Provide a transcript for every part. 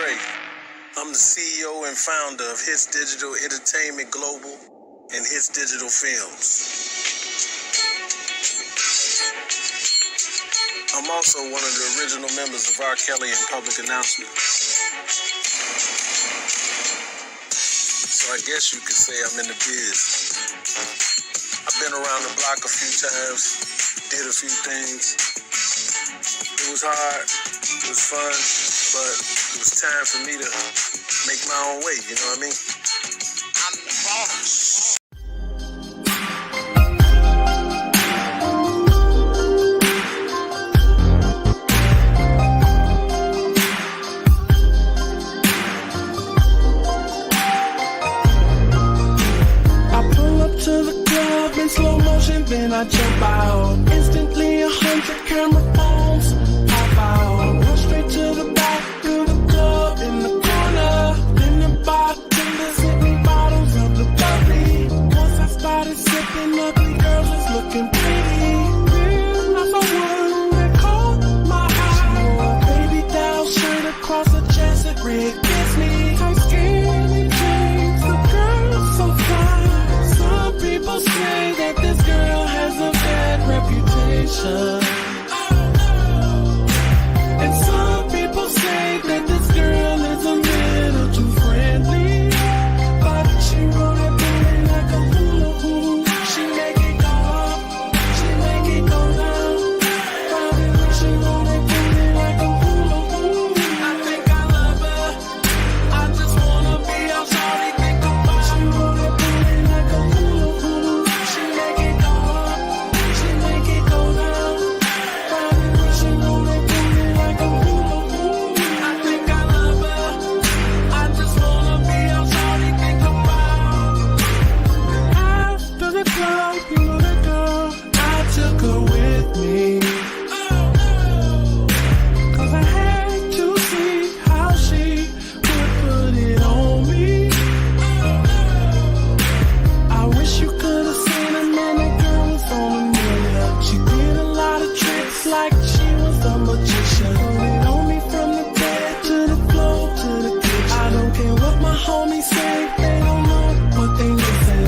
Dre. I'm the CEO and founder of Hitz Digital Entertainment Global and Hitz Digital Films. I'm also one of the original members of R. Kelly and Public Announcement. So I guess you could say I'm in the biz. I've been around the block a few times, did a few things. It was hard, it was fun, but it was time for me to make my own way, you know what I mean? I'm the boss. Slow motion, then I jump out. Instantly 100 camera phones pop out. Run straight to the back of the club in the corner. Then the bartenders hit me bottles of the bubbly. Once I started sipping, ugly girls was looking pretty. Then I saw one that caught my eye. She wore a baby doll shirt across her chest that read "Kiss Me." Tight skinny jeans, the girl so fine. Some people say that this girl has a bad reputation. And some people say that this girl is a little too friendly. But she roll that booty like a hula hoop. She make it go up, she make it go down. She roll that booty like a hula hoop. I think I love her, I just wanna be all shawty think about. She roll that booty like a hula hoop. She make it go up, she make it go down. She roll that booty like a hula hoop. I think I love her, I just wanna be all shawty think about. After the club, you know that girl, I took her with me. Cause I had to see how she would put it on me. I wish you could have seen her, man, that girl was on a million. She did a lot of tricks like she was a magician. Put on me from the bed to the floor to the kitchen. I don't care what my homies say, they don't know what they listen.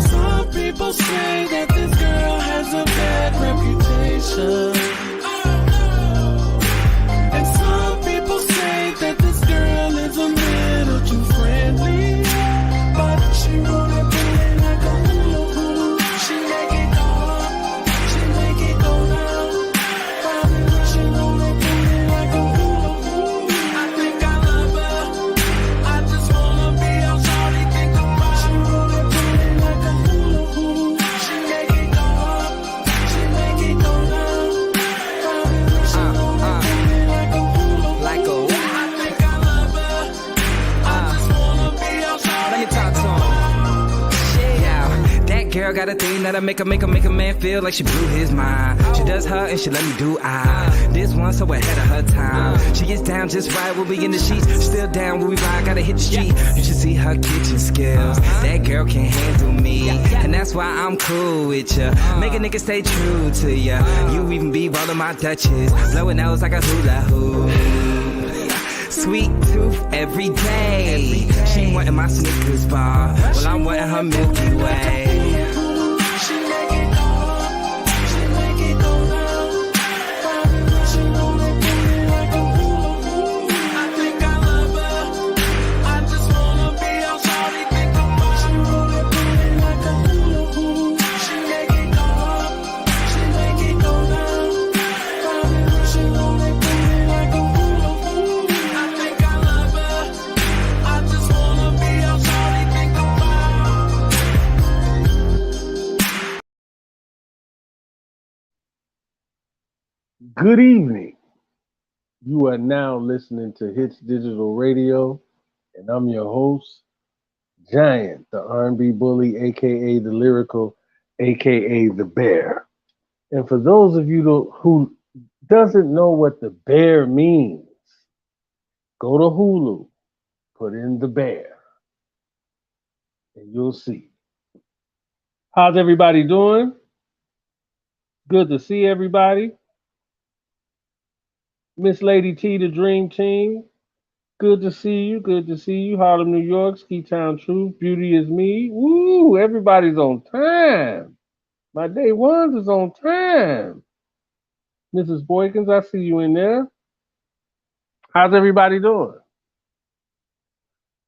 Some people say that this girl has a bad reputation. And some people say that this girl is a little too friendly. But she roll that booty like a hula hoop. She make it go up, she make it go down. She roll that booty like a hula hoop. I think I love her, I just wanna be all shawty think about. She roll that booty like a hula hoop. She make it go up, she make it go down. She roll that booty like a hula hoop. Like a I think I love her, I just wanna be all shawty Let me talk to him. Yeah, that girl got a thing that'll make a man feel like she blew his mind. She does her and she let me do I. This one so ahead of her time. She gets down just right when we in the sheets. Still down when we ride, gotta hit the street. You should see her kitchen skills. That girl can't handle me, and that's why I'm cool with ya. Make a nigga stay true to ya. You even be rolling my Dutchess, blowing nose like a hula hoop. Sweet tooth every day. She wantin' my Snickers bar, well I'm wantin' her Milky Way. She make it go up, she make it go down. She roll that booty like a hula hoop. I think I love her, I just wanna be all shawty think about. She roll that booty like a hula hoop. She make it go up, she make it go down. She roll that booty like a hula hoop. I think I love her, I just wanna be all shawty think about. Good evening. You are now listening to Hitz Digital Radio, and I'm your host, Giant, the R&B bully, aka the lyrical, aka the bear. And for those of you who doesn't know what the bear means, go to Hulu, put in the bear, and you'll see. How's everybody doing? Good to see everybody. Miss Lady T, the Dream Team. Good to see you. Good to see you. Harlem, New York, Ski Town Truth. Beauty is me. Woo! Everybody's on time. My day ones is on time. Mrs. Boykins, I see you in there. How's everybody doing?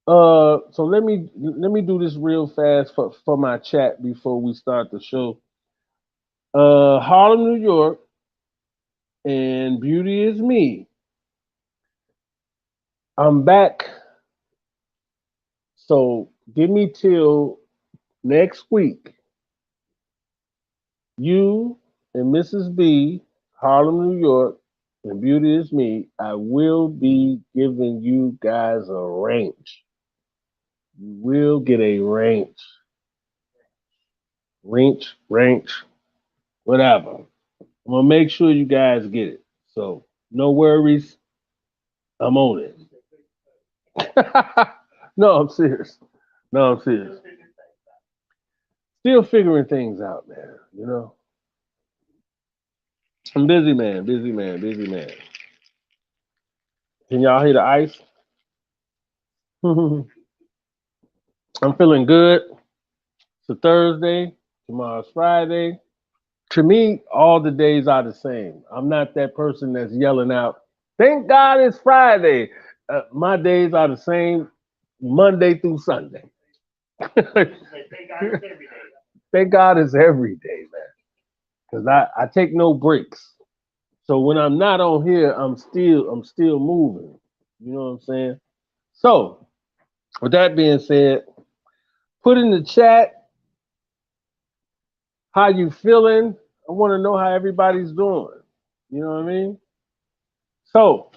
So let me do this real fast for my chat before we start the show. Harlem, New York, and Beauty is me. I'm back. So give me till next week. You and Mrs. B, Harlem, New York, and Beauty is me. I will be giving you guys a range. You will get a range. Range, whatever. I'm gonna make sure you guys get it. So no worries. I'm on it. No, I'm serious. No, I'm serious. Still figuring things out, man. You know, I'm busy, man. Busy, man. Busy, man. Can y'all hear the ice? I'm feeling good. It's a Thursday. Tomorrow's Friday. To me, all the days are the same. I'm not that person that's yelling out, "Thank God it's Friday." My days are the same, Monday through Sunday. Thank God it's every day, man. Because I take no breaks. So when I'm not on here, I'm still moving. You know what I'm saying? So with that being said, put in the chat how you feeling. I want to know how everybody's doing. You know what I mean? So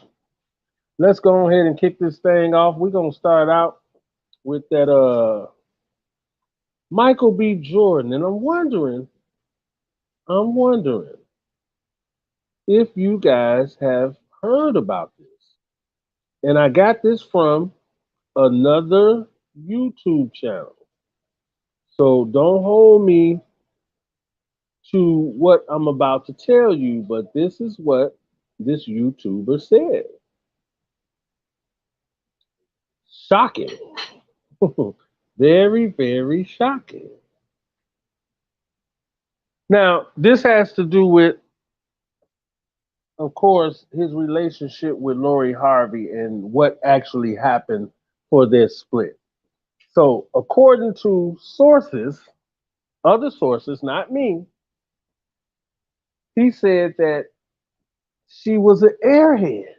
let's go ahead and kick this thing off. We're gonna start out with that Micheal B Jordan, and I'm wondering if you guys have heard about this. And I got this from another YouTube channel. So don't hold me to what I'm about to tell you, but this is what this YouTuber said. Shocking. Very, very shocking. Now, this has to do with, of course, his relationship with Lori Harvey and what actually happened for their split. So, according to sources, other sources, not me, he said that she was an airhead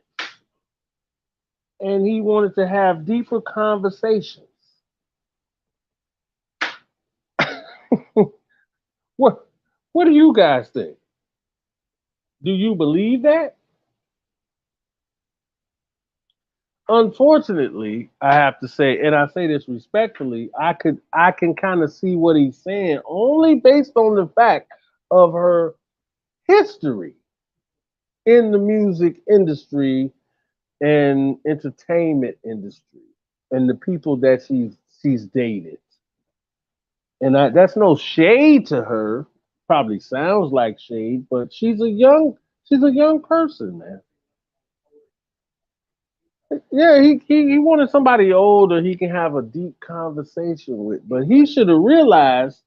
and he wanted to have deeper conversations. what what do you guys think? Do you believe that? Unfortunately, I have to say, and I say this respectfully, I can kind of see what he's saying only based on the fact of her history in the music industry and entertainment industry and the people that she's dated. And that's no shade to her. Probably sounds like shade, but she's a young person, man. Yeah, he wanted somebody older he can have a deep conversation with. But he should have realized,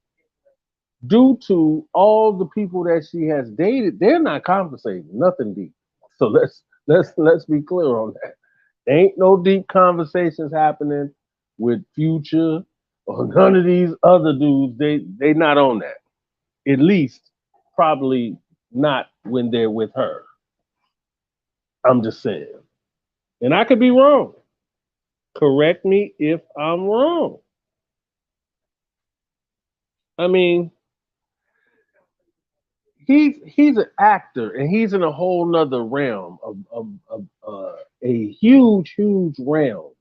due to all the people that she has dated, they're not conversating, nothing deep. So let's be clear on that. Ain't no deep conversations happening with Future or none of these other dudes. They not on that. At least probably not when they're with her. I'm just saying. And I could be wrong. Correct me if I'm wrong. I mean, he's an actor and he's in a whole nother realm of a huge realm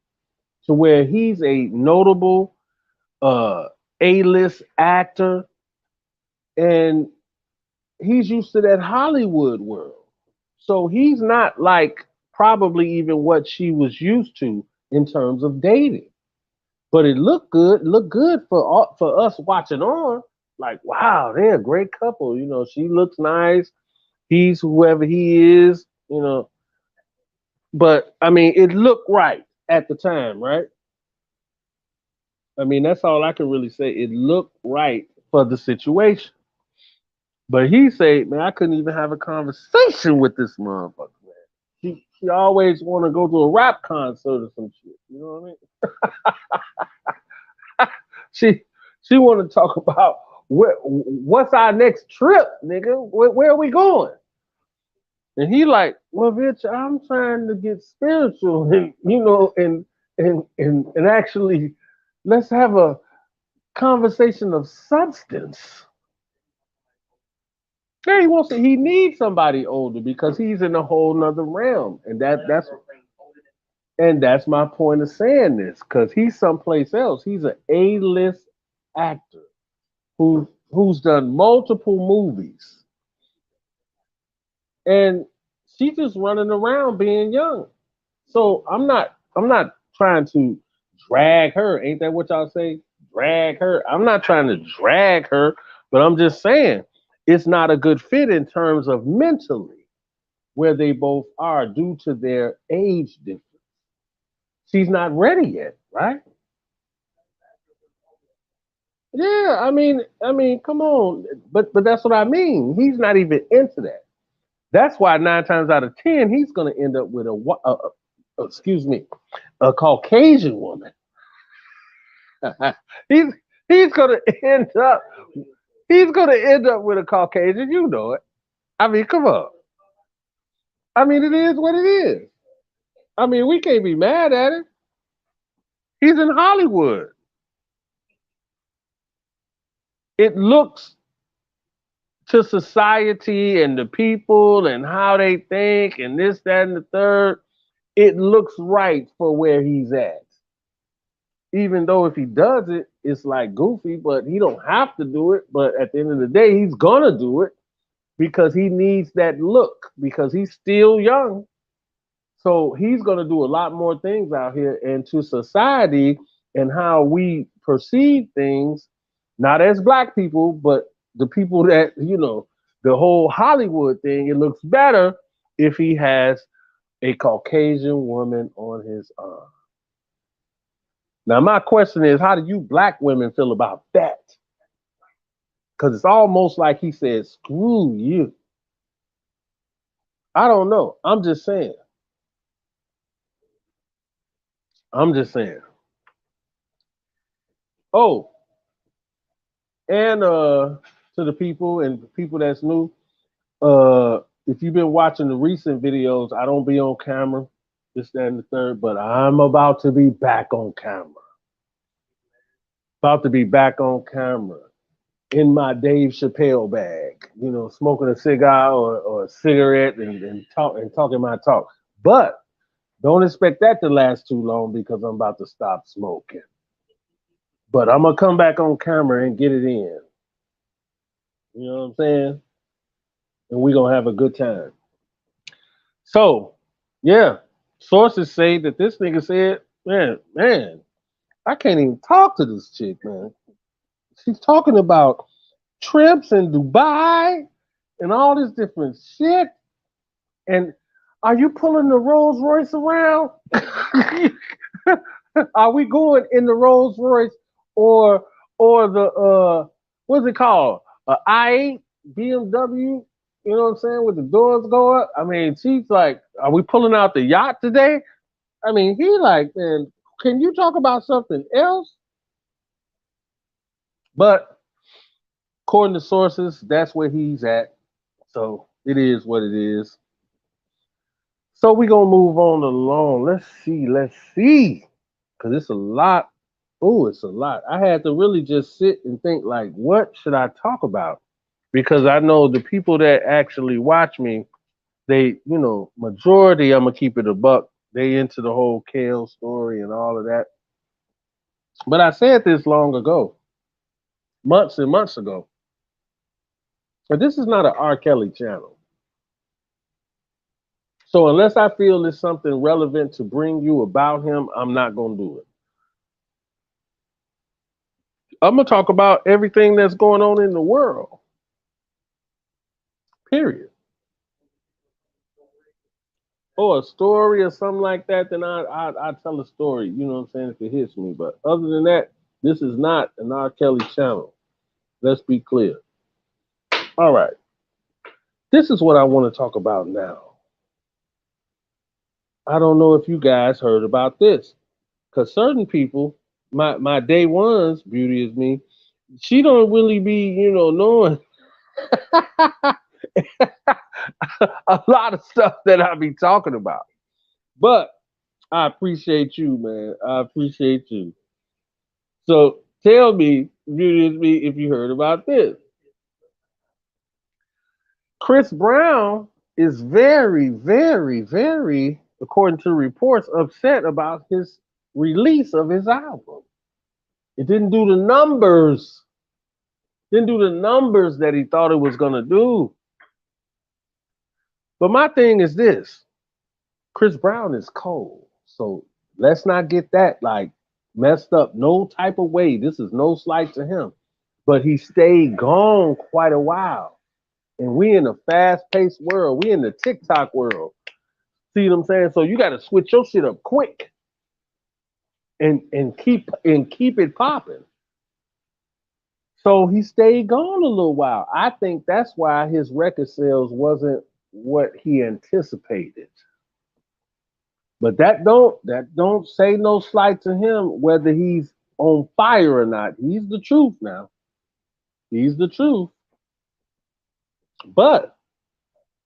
to where he's a notable uh, A-list actor and he's used to that Hollywood world. So he's not like probably even what she was used to in terms of dating. But it looked good for us watching on. Like, wow, they're a great couple. You know, she looks nice. He's whoever he is, you know. But I mean, it looked right. at the time, right? I mean, that's all I can really say. It looked right for the situation. But he said, man, I couldn't even have a conversation with this motherfucker, man. She always want to go to a rap concert or some shit. You know what I mean? She want to talk about what's our next trip, nigga? Where are we going? And he like, well, bitch, I'm trying to get spiritual, and and actually, let's have a conversation of substance. Yeah, he needs somebody older because he's in a whole nother realm, and that's my point of saying this because he's someplace else. He's an A-list actor who's done multiple movies, and she's just running around being young. So I'm not trying to drag her. Ain't that what y'all say? Drag her. I'm not trying to drag her, but I'm just saying it's not a good fit in terms of mentally where they both are due to their age difference. She's not ready yet, right? Yeah, I mean, come on, but that's what I mean. He's not even into that. That's why 9 times out of 10 he's going to end up with excuse me, a Caucasian woman. he's he's going to end up with a Caucasian. You know it. I mean, come on. I mean, it is what it is. I mean, we can't be mad at it. He's in Hollywood. It looks to society and the people and how they think and this, that, and the third. It looks right for where he's at. Even though if he does it, it's like goofy, but he don't have to do it. But at the end of the day, he's gonna do it because he needs that look because he's still young. So he's gonna do a lot more things out here and to society and how we perceive things, not as black people, but the people that, the whole Hollywood thing, it looks better if he has a Caucasian woman on his arm. Now, my question is, how do you black women feel about that? Because it's almost like he said, screw you. I don't know. I'm just saying. Oh, and to the people and people that's new, if you've been watching the recent videos, I don't be on camera, this, that, and the third, but I'm about to be back on camera. About to be back on camera in my Dave Chappelle bag, smoking a cigar or a cigarette and talking my talk. But don't expect that to last too long because I'm about to stop smoking. But I'm gonna come back on camera and get it in. You know what I'm saying? And we're gonna have a good time. So, yeah, sources say that this nigga said, man, I can't even talk to this chick, man. She's talking about trips in Dubai and all this different shit. And are you pulling the Rolls Royce around? Are we going in the Rolls Royce or the what's it called? I8 BMW? You know what I'm saying? With the doors go up. I mean, she's like, are we pulling out the yacht today? I mean, he like, man, can you talk about something else? But according to sources, that's where he's at. So it is what it is. So we're gonna move on along. Let's see. Cause it's a lot. Oh, it's a lot. I had to really just sit and think like, what should I talk about? Because I know the people that actually watch me, they, majority, I'm gonna keep it a buck. They into the whole Kale story and all of that. But I said this long ago, months and months ago. But this is not an R. Kelly channel. So unless I feel it's something relevant to bring you about him, I'm not gonna do it. I'm gonna talk about everything that's going on in the world. Period. or a story or something like that, then I tell a story. You know what I'm saying? If it hits me, but other than that, this is not an R. Kelly channel. Let's be clear. All right, this is what I want to talk about now. I don't know if you guys heard about this, because certain people, my day ones, Beauty is Me, she don't really be, knowing a lot of stuff that I be talking about. But I appreciate you, man. I appreciate you. So tell me, Beauty is Me, if you heard about this. Chris Brown is very, very, very, according to reports, upset about his release of his album. It didn't do the numbers. Didn't do the numbers that he thought it was gonna do. But my thing is this: Chris Brown is cold, so let's not get that like messed up. No type of way. This is no slight to him, but he stayed gone quite a while, and we in a fast-paced world. We in the TikTok world. See what I'm saying? So you got to switch your shit up quick, and keep it popping. So he stayed gone a little while. I think that's why his record sales wasn't what he anticipated. But that don't say no slight to him whether he's on fire or not. He's the truth now. He's the truth. But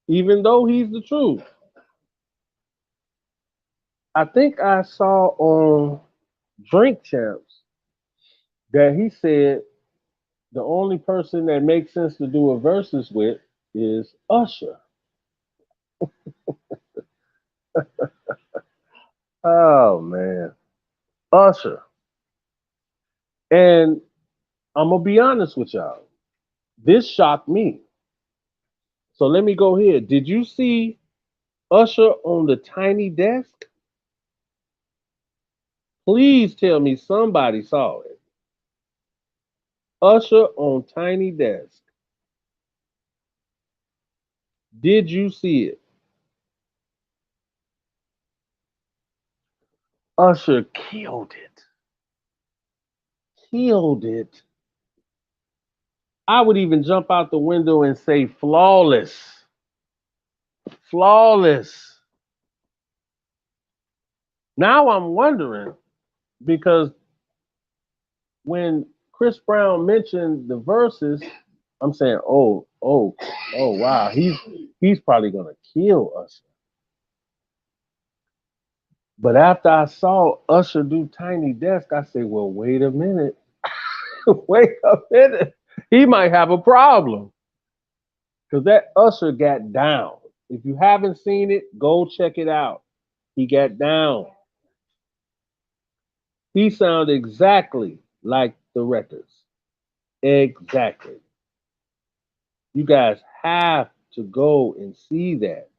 even though he's the truth, I think I saw on Drink Champs that he said the only person that makes sense to do a versus with is Usher. Oh man, Usher. And I'm gonna be honest with y'all. This shocked me. So let me go here. Did you see Usher on the tiny desk? Please tell me somebody saw it. Usher on tiny desk. Did you see it? Usher killed it. Killed it. I would even jump out the window and say flawless. Flawless. Now I'm wondering because when Chris Brown mentioned the verses, I'm saying, oh, wow, he's probably gonna kill Usher. But after I saw Usher do Tiny Desk, I say, well, wait a minute. Wait a minute. He might have a problem. Because that Usher got down. If you haven't seen it, go check it out. He got down. He sounded exactly like the records. Exactly. You guys have to go and see that.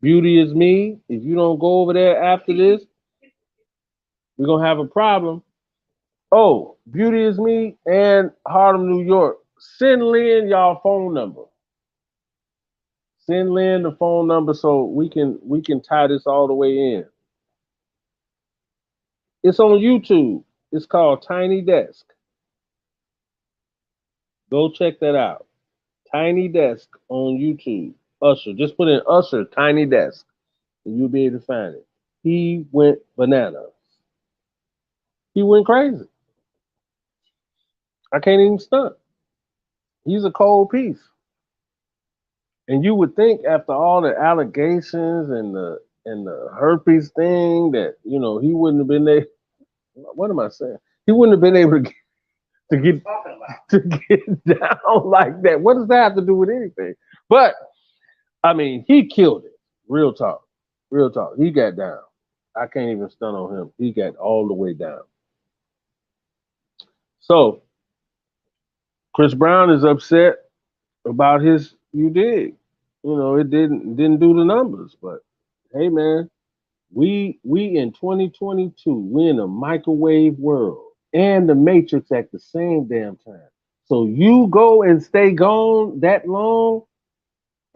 Beauty is Me. If you don't go over there after this, we're going to have a problem. Oh, Beauty is Me and Harlem, New York. Send Lynn y'all phone number. Send Lynn the phone number so we can tie this all the way in. It's on YouTube. It's called Tiny Desk. Go check that out. Tiny Desk on YouTube. Usher. Just put in Usher Tiny Desk and you'll be able to find it. He went bananas. He went crazy. I can't even stunt. He's a cold piece. And you would think after all the allegations and the herpes thing that, he wouldn't have been there. What am I saying? He wouldn't have been able to get down like that. What does that have to do with anything? But I mean, he killed it. Real talk. Real talk. He got down. I can't even stunt on him. He got all the way down. So Chris Brown is upset about his You Dig. It didn't do the numbers, but hey man, we in 2022, we in a microwave world and the Matrix at the same damn time. So you go and stay gone that long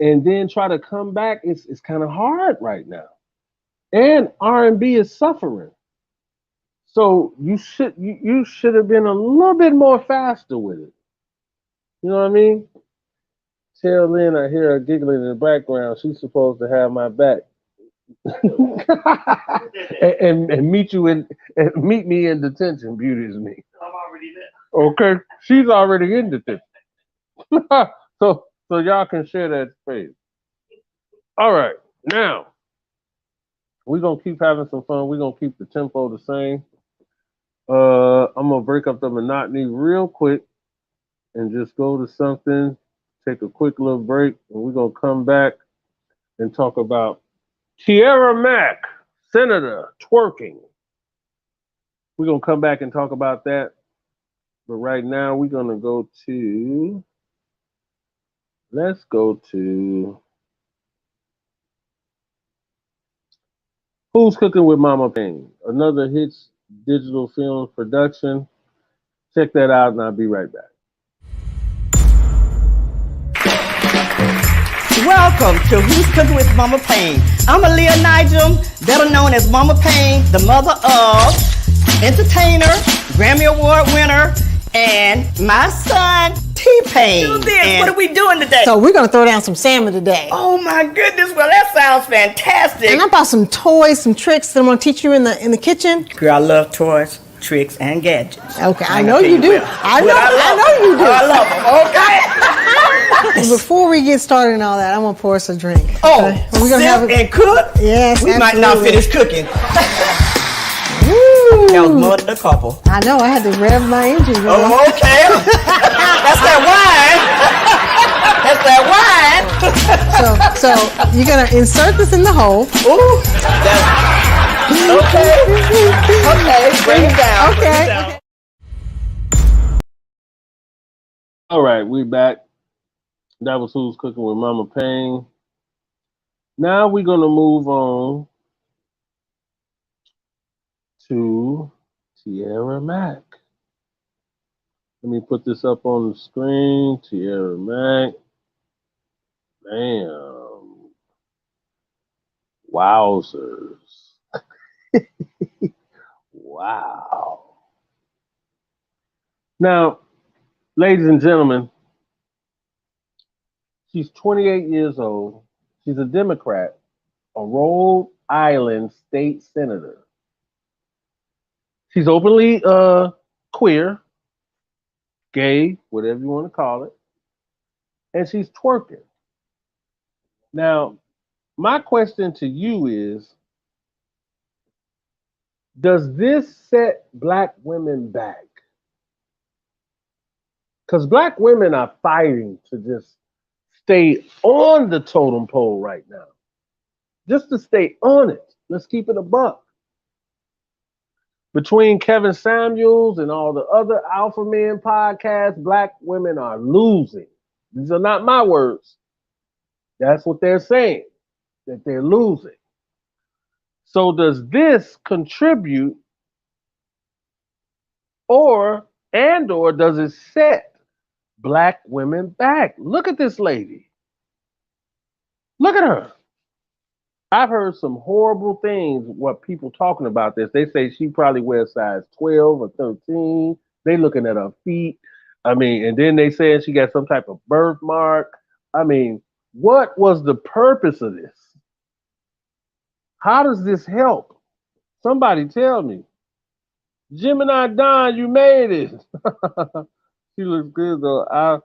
and then try to come back, it's kind of hard right now. And R&B is suffering. So you should have been a little bit more faster with it. You know what I mean? Dalynn, I hear her giggling in the background. She's supposed to have my back. and meet me in detention. Beauty is me. I'm already there. Okay, she's already in detention. so y'all can share that space. All right, now we're gonna keep having some fun. We're gonna keep the tempo the same. I'm gonna break up the monotony real quick and just go to something. Take a quick little break, and we're gonna come back and talk about Tiara Mack Senator twerking. We're gonna come back and talk about that. But right now we're gonna go to Who's Cooking with Mama Payne? Another Hitz digital film production. Check that out and I'll be right back. Welcome to Who's Cooking with Mama Payne. I'm Aaliyah Nigel, better known as Mama Payne, the mother of entertainer, Grammy Award winner, and my son, T-Pain. Do this. What are we doing today? So we're gonna throw down some salmon today. Oh my goodness, well that sounds fantastic. And I bought some toys, some tricks that I'm gonna teach you in the kitchen. Girl, I love toys, tricks, and gadgets. Okay, I know you do. I know you do. I love them, okay? Before we get started and all that, I'm gonna pour us a drink. Oh, okay? We're gonna have and cook? Yes, we might not finish cooking. Woo. That was more than a couple. I know, I had to rev my engine. Oh, okay. That's that wine. That's that wine. So you're gonna insert this in the hole. Ooh. Okay. Okay, bring it down. Okay. All right, we back. That was Who's Cooking with Mama Payne. Now we're gonna move on to Tiara Mack. Let me put this up on the screen. Tiara Mack. Bam. Wowzers. Wow. Now, ladies and gentlemen, she's 28 years old. She's a Democrat, a Rhode Island state senator. She's openly queer, gay, whatever you want to call it, and she's twerking. Now, my question to you is, does this set Black women back? Because Black women are fighting to just stay on the totem pole right now. Just to stay on it. Let's keep it a buck. Between Kevin Samuels and all the other Alpha Men podcasts, Black women are losing. These are not my words. That's what they're saying, that they're losing. So does this contribute or does it set Black women back? Look at this lady. Look at her. I've heard some horrible things, what people talking about this. They say she probably wears size 12 or 13. They looking at her feet. I mean, and then they said she got some type of birthmark. I mean, what was the purpose of this? How does this help? Somebody tell me. Gemini Don, you made it. She looks good though. I'll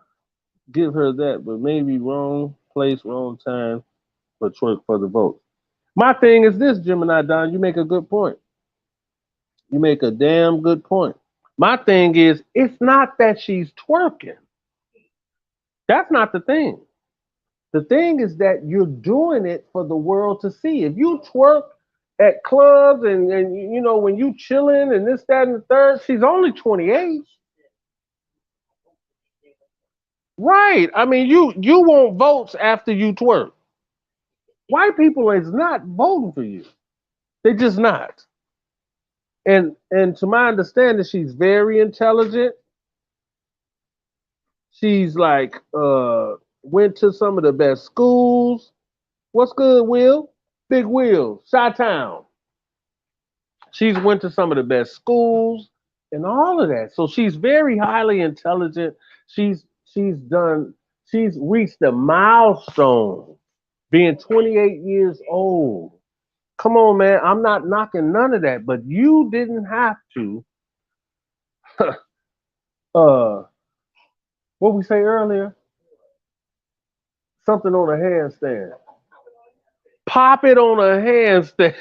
give her that, but maybe wrong place, wrong time for twerk for the vote. My thing is this, Gemini Don, you make a good point. You make a damn good point. My thing is, it's not that she's twerking. That's not the thing. The thing is that you're doing it for the world to see. If you twerk at clubs and you know, when you chilling and this, that, and the third, she's only 28. Right. I mean, you want votes after you twerk. White people is not voting for you. They're just not. And to my understanding, she's very intelligent. She's like went to some of the best schools. What's good, Will? Big Will, Chi-Town. She's went to some of the best schools and all of that. So she's very highly intelligent. She's reached a milestone being 28 years old. Come on, man. I'm not knocking none of that, but you didn't have to what we say earlier? Something on a handstand. Pop it on a handstand.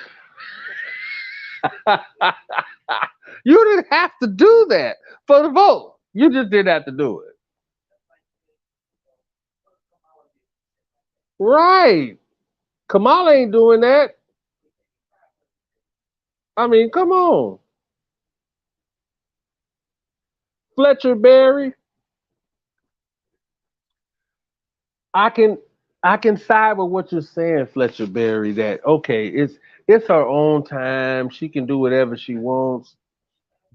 You didn't have to do that for the vote. You just didn't have to do it. Right. Kamala ain't doing that. I mean, come on. Fletcher Berry. I can side with what you're saying, Fletcher Berry, that okay, it's her own time. She can do whatever she wants.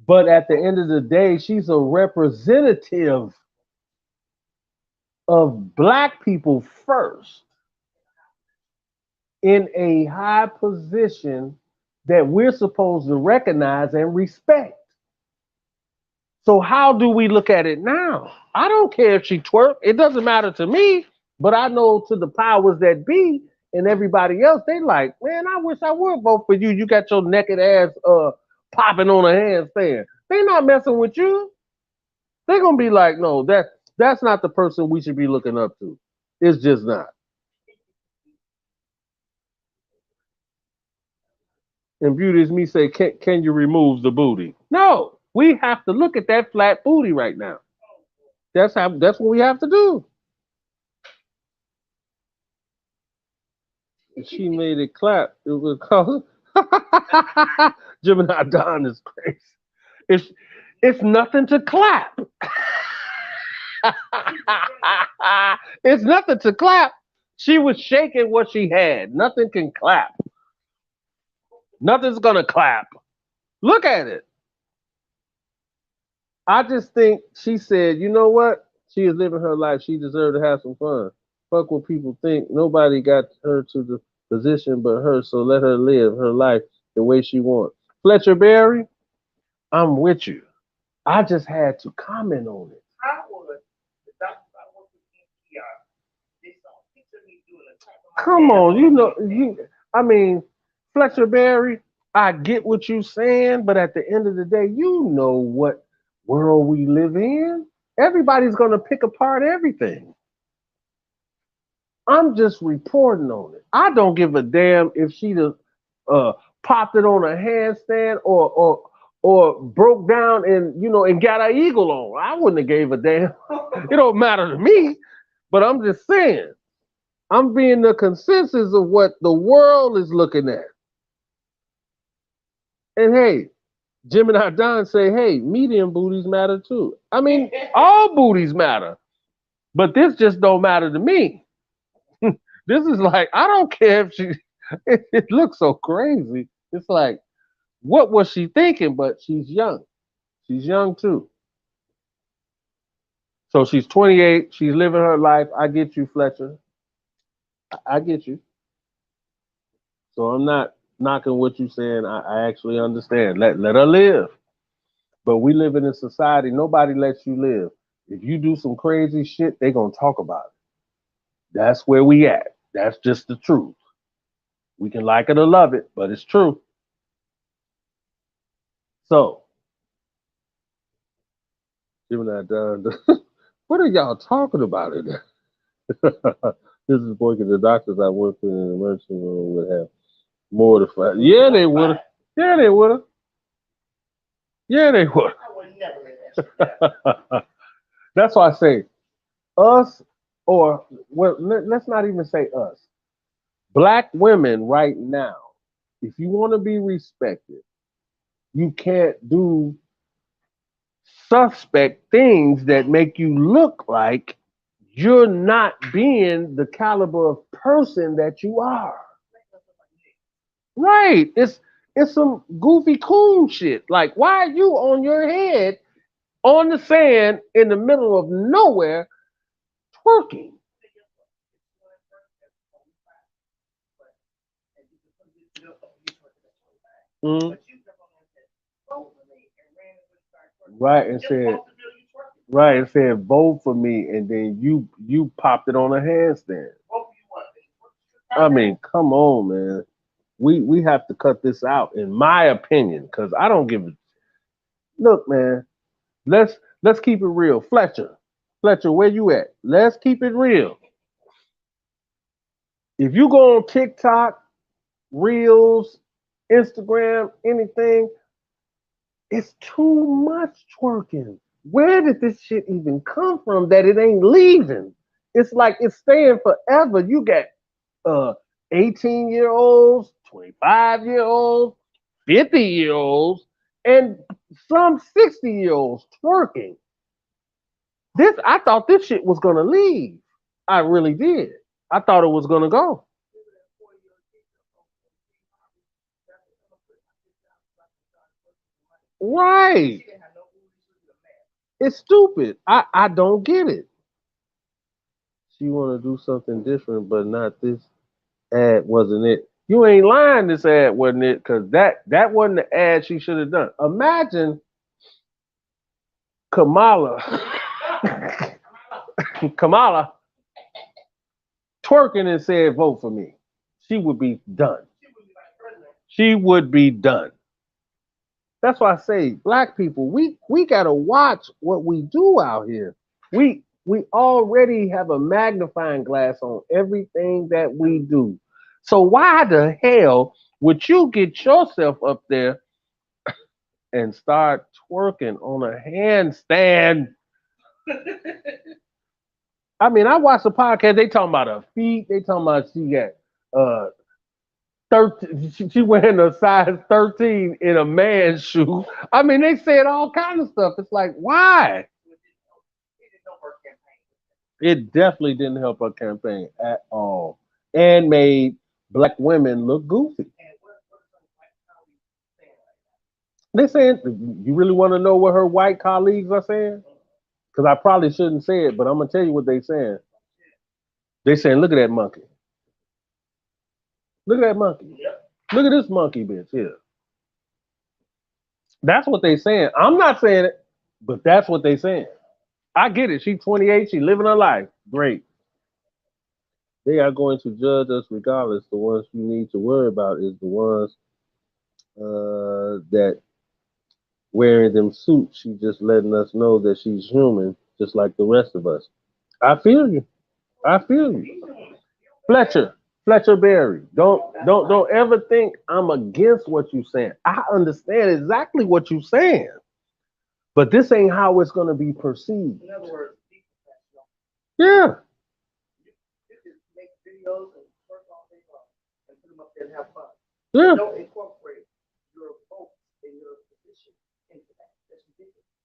But at the end of the day, she's a representative of black people first in a high position that we're supposed to recognize and respect. So how do we look at it now? I don't care if she twerk. It doesn't matter to me. But I know to the powers that be and everybody else, they like, man, I wish I would vote for you. You got your naked ass popping on a handstand. They not messing with you. They're gonna be like, no, that's not the person we should be looking up to. It's just not. And Beauty is me say, can you remove the booty? No, we have to look at that flat booty right now. That's what we have to do. She made it clap. It was called Gemini Don is crazy. It's nothing to clap. It's nothing to clap. She was shaking what she had. Nothing can clap. Nothing's gonna clap. Look at it. I just think she said, you know what? She is living her life. She deserved to have some fun. Fuck what people think. Nobody got her to the position but her, so let her live her life the way she wants. Fletcher Berry, I'm with you. I just had to comment on it. Come on, I mean, Fletcher Berry, I get what you're saying, but at the end of the day, you know what world we live in. Everybody's gonna pick apart everything. I'm just reporting on it. I don't give a damn if she'd have popped it on a handstand or broke down and got an eagle on. I wouldn't have gave a damn. It don't matter to me. But I'm just saying, I'm being the consensus of what the world is looking at. And hey, Gemini Don say, hey, medium booties matter too. I mean, all booties matter. But this just don't matter to me. This is like, I don't care if she, it looks so crazy. It's like, what was she thinking? But she's young. She's young too. So she's 28. She's living her life. I get you, Fletcher. I get you. So I'm not knocking what you're saying. I actually understand. Let her live. But we live in a society, nobody lets you live. If you do some crazy shit, they're going to talk about it. That's where we at. That's just the truth. We can like it or love it, but it's true. So, Gemini Don, what are y'all talking about in there? This is working. The doctors I work with in the emergency room would have more to fight. Yeah, they would have. Yeah, they would have. Yeah, they would. I would never. That's why I say us, or well, let's not even say us. Black women right now, if you want to be respected, you can't do suspect things that make you look like you're not being the caliber of person that you are. Right. It's some goofy coon shit. Like, why are you on your head on the sand in the middle of nowhere twerking? Mhm. Right, and said right, and said vote for me, and then you popped it on a handstand. I mean, come on, man. We have to cut this out, in my opinion, because I don't give a look, man. Let's keep it real. Fletcher, where you at? Let's keep it real. If you go on TikTok, Reels, Instagram, anything, it's too much twerking. Where did this shit even come from that it ain't leaving? It's like it's staying forever. You got 18-year-olds, 25-year-olds, 50-year-olds, and some 60-year-olds twerking. I thought this shit was gonna leave. I really did. I thought it was gonna go. Right. It's stupid. I don't get it. She want to do something different, but not this ad wasn't it. You ain't lying. This ad wasn't it, because that wasn't the ad she should have done. Imagine Kamala, Kamala twerking and said, "Vote for me." She would be done. She would be done. That's why I say, black people, we gotta watch what we do out here. We already have a magnifying glass on everything that we do. So why the hell would you get yourself up there and start twerking on a handstand? I mean, I watched the podcast. They talking about her feet. They talking about she got 13. She wearing a size 13 in a man's shoe. I mean, they said all kinds of stuff. It's like, why? It definitely didn't help her campaign at all, and made black women look goofy. They saying, you really want to know what her white colleagues are saying? Because I probably shouldn't say it, but I'm gonna tell you what they saying. They saying, look at that monkey. Look at that monkey. Look at this monkey bitch here. That's what they saying. I'm not saying it, but that's what they saying. I get it. She's 28. She living her life. Great. They are going to judge us regardless. The ones you need to worry about is the ones that wearing them suits. She just letting us know that she's human, just like the rest of us. I feel you. I feel you. Fletcher Berry. Don't ever think I'm against what you're saying. I understand exactly what you're saying. But this ain't how it's gonna be perceived. Yeah. Yeah.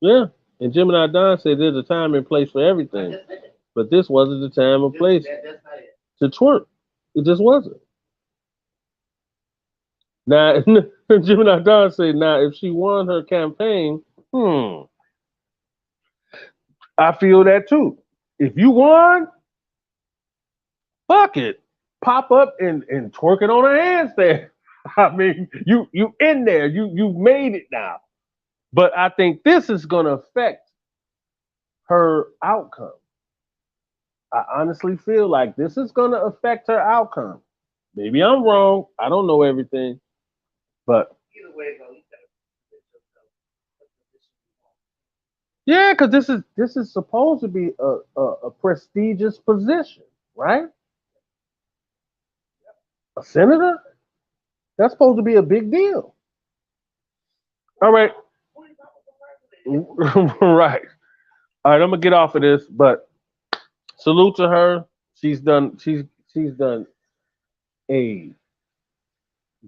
Yeah. And Gemini Don said there's a time and place for everything. But this wasn't the time or place to twerk. It just wasn't. Now, Gemini Don said, now, if she won her campaign, I feel that too. If you won, fuck it. Pop up and twerk it on a handstand. I mean, you in there. You made it now. But I think this is gonna affect her outcome. I honestly feel like this is gonna affect her outcome. Maybe I'm wrong. I don't know everything. But yeah, because this is supposed to be a prestigious position, right? A senator? That's supposed to be a big deal. All right. Right. All right, I'm gonna get off of this, but salute to her. She's done a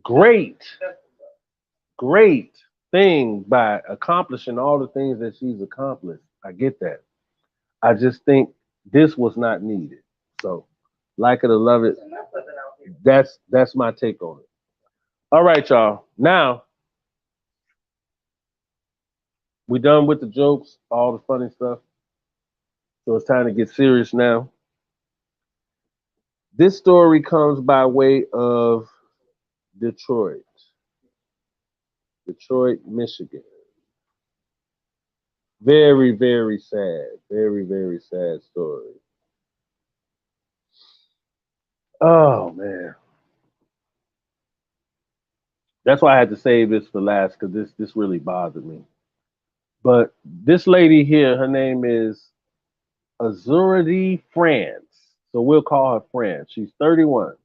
great, great thing by accomplishing all the things that she's accomplished. I get that. I just think this was not needed. So, like it or love it, that's my take on it. All right, y'all. Now we done with the jokes, all the funny stuff. So it's time to get serious now. This story comes by way of Detroit. Detroit, Michigan. Very, very sad. Very, very sad story. Oh man. That's why I had to save this for last because this really bothered me. But this lady here, her name is Azurity France. So we'll call her France. She's 31.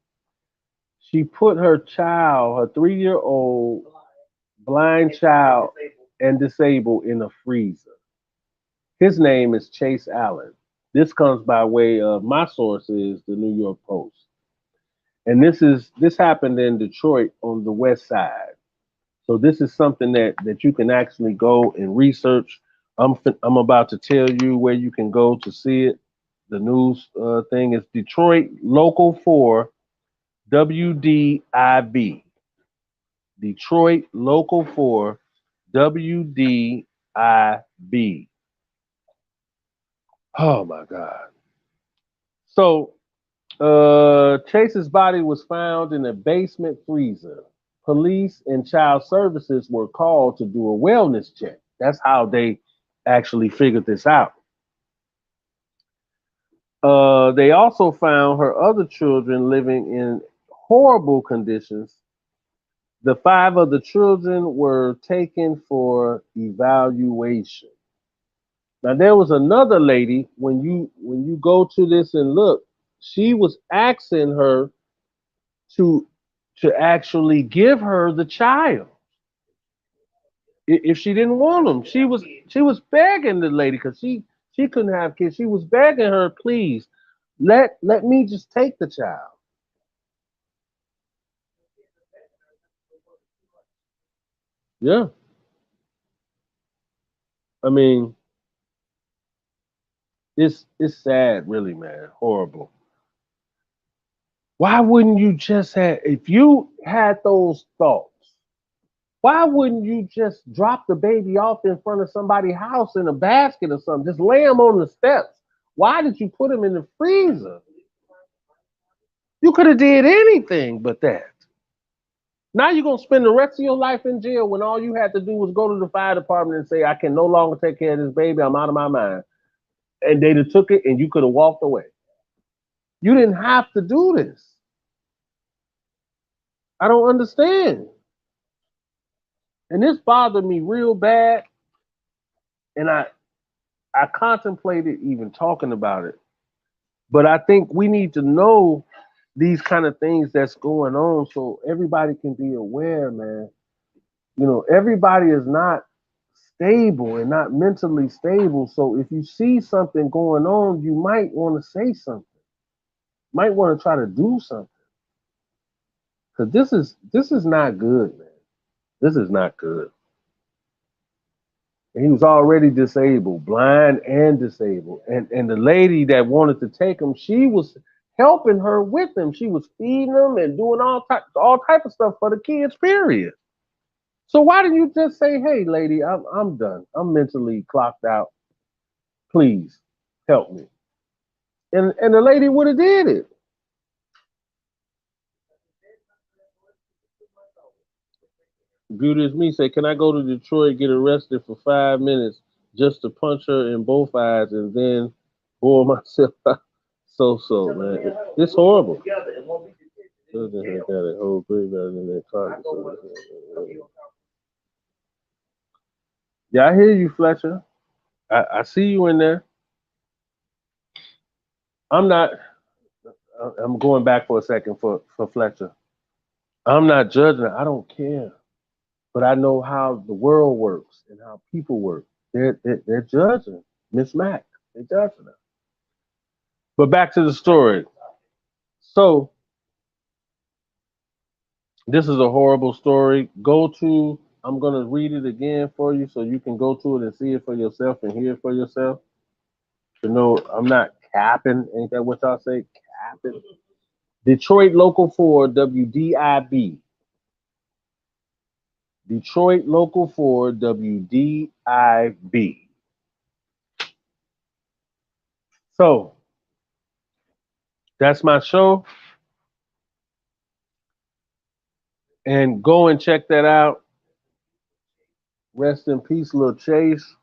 She put her child, her 3-year-old blind child and disabled in a freezer. His name is Chase Allen. This comes by way of my sources, the New York Post. And this happened in Detroit on the west side. So this is something that you can actually go and research. I'm about to tell you where you can go to see it. The news thing is Detroit Local 4 WDIB. Detroit Local 4 WDIB. Oh my God. So Chase's body was found in a basement freezer. Police and child services were called to do a wellness check. That's how they actually figured this out. They also found her other children living in horrible conditions. The 5 of the children were taken for evaluation. Now there was another lady when you go to this and look, she was asking her to actually give her the child if she didn't want them. She was begging the lady because she couldn't have kids. She was begging her, please let me just take the child. Yeah, I mean it's sad, really, man. Horrible. Why wouldn't you just have, if you had those thoughts, why wouldn't you just drop the baby off in front of somebody's house in a basket or something? Just lay him on the steps. Why did you put him in the freezer? You could have did anything but that. Now you're going to spend the rest of your life in jail when all you had to do was go to the fire department and say, I can no longer take care of this baby. I'm out of my mind. And they'd have took it and you could have walked away. You didn't have to do this. I don't understand. And this bothered me real bad. And I contemplated even talking about it. But I think we need to know these kind of things that's going on so everybody can be aware, man. You know, everybody is not stable and not mentally stable. So if you see something going on, you might want to say something. Might want to try to do something. Cause this is not good, man. This is not good. And he was already disabled, blind and disabled. And the lady that wanted to take him, she was helping her with him. She was feeding him and doing all type of stuff for the kids, period. So why didn't you just say, hey, lady, I'm done. I'm mentally clocked out. Please help me. And the lady would have did it. Good as me say, can I go to Detroit, get arrested for 5 minutes just to punch her in both eyes and then bore myself out? So, man. It's horrible. Yeah, I hear you, Fletcher. I see you in there. I'm going back for a second for Fletcher. I'm not judging her. I don't care. But I know how the world works and how people work. They're judging Miss Mack. They're judging her. But back to the story. So this is a horrible story. I'm going to read it again for you so you can go to it and see it for yourself and hear it for yourself. You know, I'm not capping. Ain't that what y'all say? Capping. Detroit Local 4 WDIB. Detroit Local 4 WDIB. So that's my show. And go and check that out. Rest in peace, Lil Chase.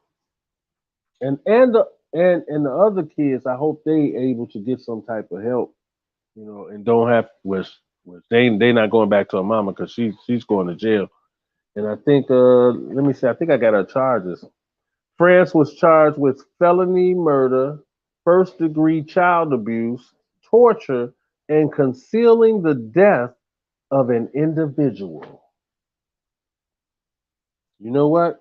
And the other kids, I hope they able to get some type of help, and don't have they not going back to her mama because she's going to jail. And I think let me see, I think I got her charges. France was charged with felony murder, first degree child abuse, torture, and concealing the death of an individual. You know what?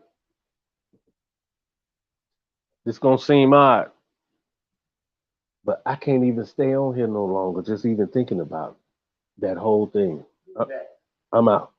It's gonna seem odd, but I can't even stay on here no longer, just even thinking about that whole thing. I'm out.